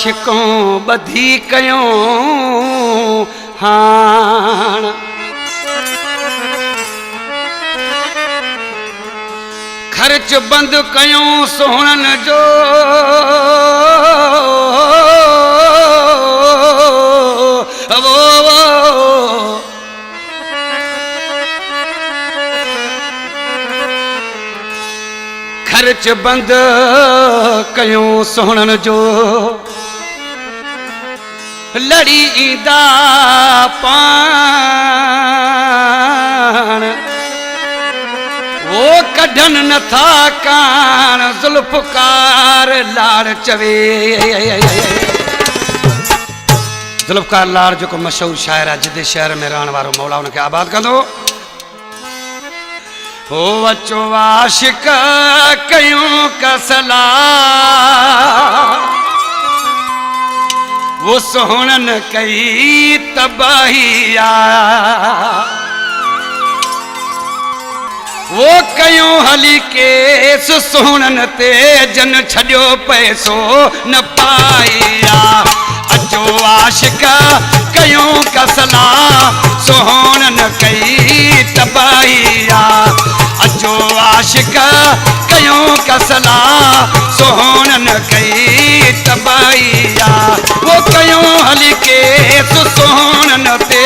आशिकों बधी कयों हाण खर्च बंद कयों सोहणन जो खर्च बंद कयों सोहणन जो लड़ी ईंदा पाण वो कढन नथा कान जुल्फकार लाड़ चवे जुल्फकार लाड़ जो मशहूर शायर है जिदे शहर में रहने वालो मौला उनके आबाद कंदो हो अचो आशिक कयूं कसला वो सोहणन कई तबाहिया वो कयूं हली केस सोहणन ते जन छड़ियो पैसो न पाया अचो आशिक कयूं कसला सोहणन कई तबाहिया अचो आशिक कयूं कसला सोहणन कई तबाहिया वो कयूं हली केस सोहणन ते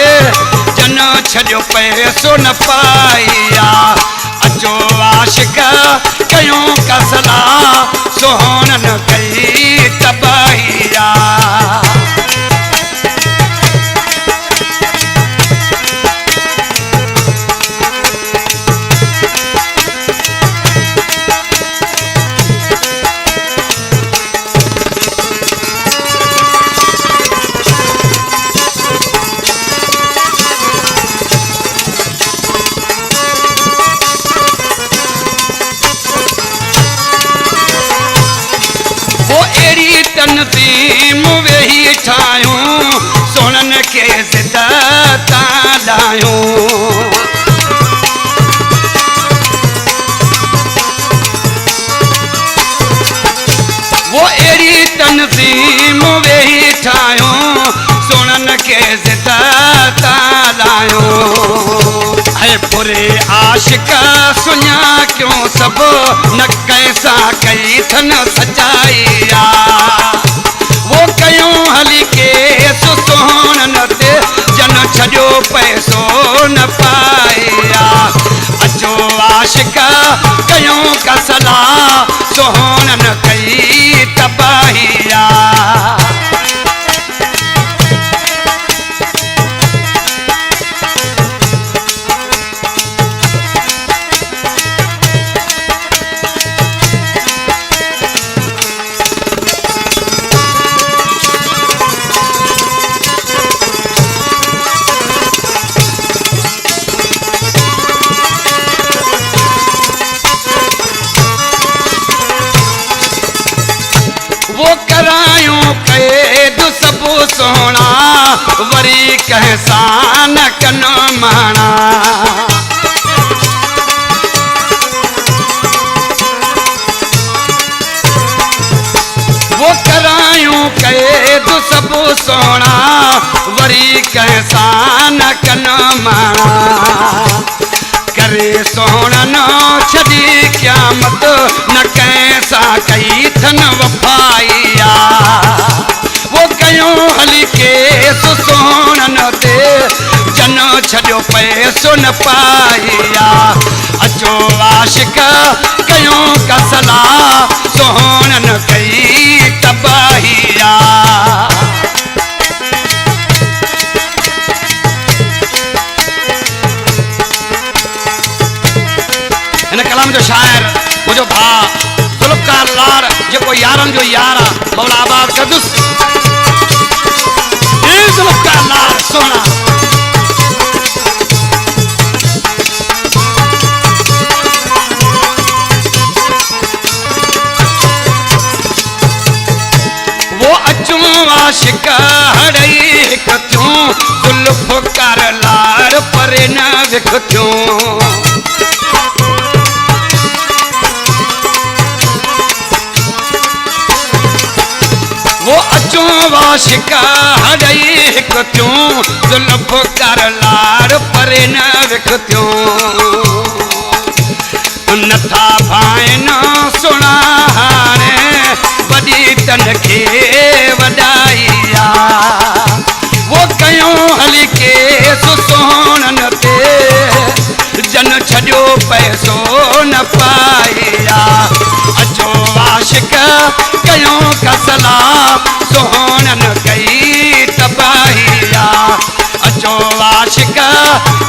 जन छड़ियो पैसो न पाया अचो आशिक कयूं कसला सोहणन कई तबाहिया तनज़ीम वेही ठायूं सोनन के ज़िद्दता लायूं वो एड़ी तनज़ीम वेही ठायूं सोनन के ज़िद्दता लायूं है पूरे आशिक सुञा क्यों सब न कैसा कई थन सजाइया वो कयूं हली केस सोहणन ते जन छड़ियो पैसो न पाया अचो आशिक कयूं कसला सोहणन कई तबाहिया वो करायूं कैद सब सोना वरी कहसान कन माना वो करायूं कैद सब सोना वरी कहसान कन माना करे सोहणन छड़ी क़यामत न कैसा कई थन वफाइया वो कयूं हली केस सोहणन ते जन छड़ियो पैसो न पाया अचो आशिक कयूं कसला सोहणन कई तबाहिया कलाम जो शायर मुझो भा जुल्फकार लाड़ जो यारन जो यारा मौला आबाद कदुस जुल्फकार लाड़ सोना वो अचूं आशिक हड़ई हिकथूं जुल्फकार लाड़ परे न विखथूं वो अचूं आशिक हड़ई हिक थियूं जुल्फ कर लार परे न विख थियूं नथा पाइनि सुणा हाणे वॾी तन खे वॾाई वो कयूं हली केस सोहणनि ते जन छॾियो पैसो न पाया अचो आशिक कयूं कसला सोहणनि कई तबाहिया अचो आशिक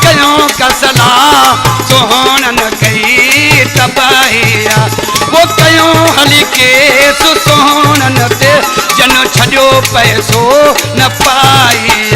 कयूं कसला सोहणनि कई तबाहिया वो कयूं हली केस सोहणनि ते जन छॾियो पैसो न पाया